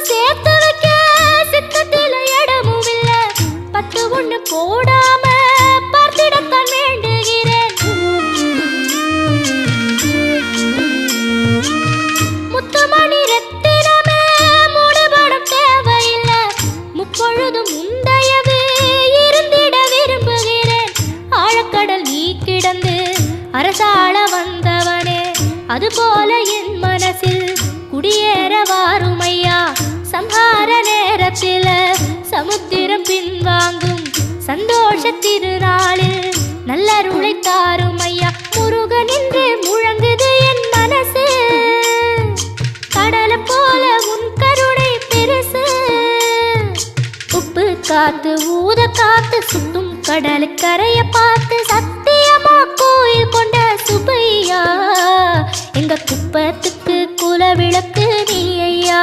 சேர்த்து வைக்க சித்தத்தில இடமும் இல்ல. 10 ஒண்ணு போடாம பார்த்திடத்தான் வேண்டுகிறேன். முத்துமணி ரத்தினமே மூடுபடம் தேவையில்லை. முப்பொழுதும் முந்தையது இருந்திட விரும்புகிறேன். ஆழக்கடல் நீ கிடந்து அரசாள வந்தவனே, அதுபோல என் மனசில் குடியேற வாருமையா. சம்ஹார நேரத்தில சமுத்திரம் பின்வாங்கும் சந்தோஷ திருநாளில் நல்லருளை தாருமையா. முருகன் என்று முழங்குது என் மனசு, கடலை போல உன் கருணை பெருசு. உப்பு காத்து ஊத காத்து சுத்தும் கடலுக்கரைய பார்த்து சத்தியமா கோயில் கொண்ட சுப்பையா. எங்க குப்பத்துக்கு குலவிளக்கு நீ ஐயா.